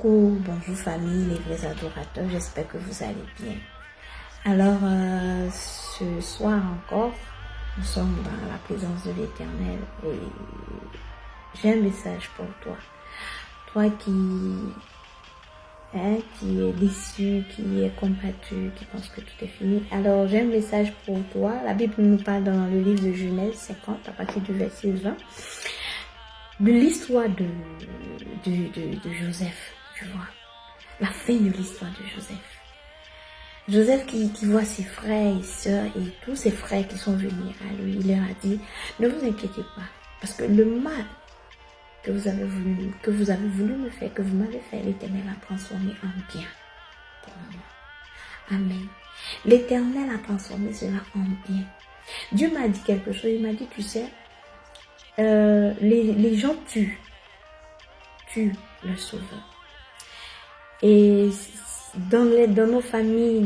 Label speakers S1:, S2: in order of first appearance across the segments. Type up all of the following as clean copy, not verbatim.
S1: Coucou, bonjour famille, les vrais adorateurs, j'espère que vous allez bien. Alors, ce soir encore, nous sommes dans la présence de l'Éternel et j'ai un message pour toi. Toi qui est déçu, qui est combattu, qui pense que tout est fini. Alors, j'ai un message pour toi. La Bible nous parle dans le livre de Genèse 50, à partir du verset 20. De l'histoire de Joseph, tu vois. La fin de l'histoire de Joseph. Joseph qui voit ses frères et sœurs et tous ses frères qui sont venus à lui, il leur a dit, ne vous inquiétez pas, parce que le mal que vous avez voulu me faire, que vous m'avez fait, l'Éternel a transformé en bien pour moi. Amen. L'Éternel a transformé cela en bien. Dieu m'a dit quelque chose, il m'a dit, tu sais, les gens tuent le sauveur. Et dans nos familles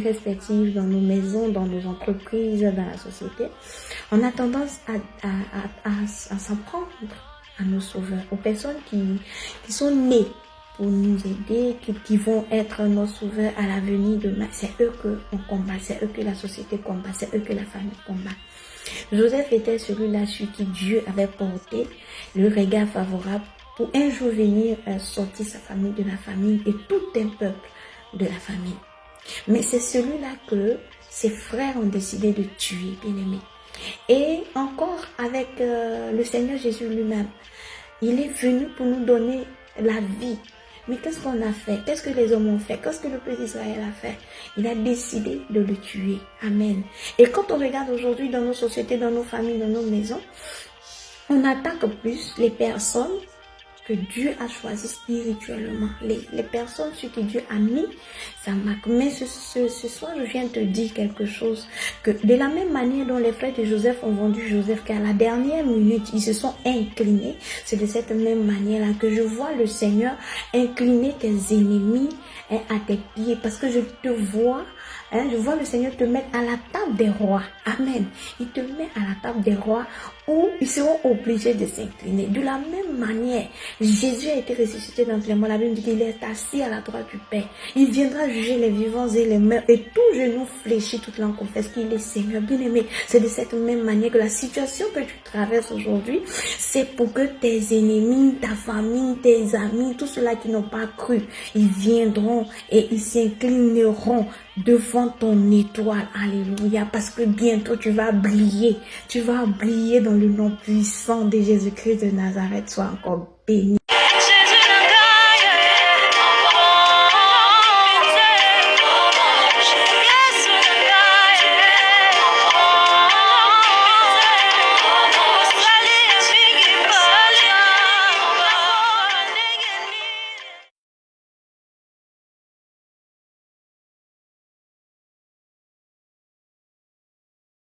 S1: respectives, dans nos maisons, dans nos entreprises, dans la société, on a tendance à s'en prendre à nos sauveurs, aux personnes qui sont nées pour nous aider, qui vont être nos sauveurs à l'avenir demain. C'est eux qu'on combat, c'est eux que la société combat, c'est eux que la famille combat. Joseph était celui-là sur qui Dieu avait porté le regard favorable pour un jour venir sortir sa famille de la famille et tout un peuple de la famille. Mais c'est celui-là que ses frères ont décidé de tuer, bien aimé. Et encore avec le Seigneur Jésus lui-même, il est venu pour nous donner la vie. Mais qu'est-ce qu'on a fait? Qu'est-ce que les hommes ont fait? Qu'est-ce que le peuple d'Israël a fait? Il a décidé de le tuer. Amen. Et quand on regarde aujourd'hui dans nos sociétés, dans nos familles, dans nos maisons, on attaque plus les personnes que Dieu a choisi spirituellement, les personnes sur qui Dieu a mis sa marque. Mais ce soir, je viens te dire quelque chose, que de la même manière dont les frères de Joseph ont vendu Joseph, qu'à la dernière minute, ils se sont inclinés, c'est de cette même manière-là que je vois le Seigneur incliner tes ennemis à tes pieds, parce que je te vois, je vois le Seigneur te mettre à la table des rois. Amen. Il te met à la table des rois où ils seront obligés de s'incliner. De la même manière, Jésus a été ressuscité dans les morts. La Bible dit qu'il est assis à la droite du Père. Il viendra juger les vivants et les morts. Et tout genou fléchit, toute langue confesse qu'il est Seigneur. Bien aimé, c'est de cette même manière que la situation que tu traverses aujourd'hui, c'est pour que tes ennemis, ta famille, tes amis, tous ceux-là qui n'ont pas cru, ils viendront et ils s'inclineront devant ton étoile. Alléluia. Parce que bientôt tu vas briller. Tu vas briller dans le nom puissant de Jésus-Christ de Nazareth. Sois encore béni.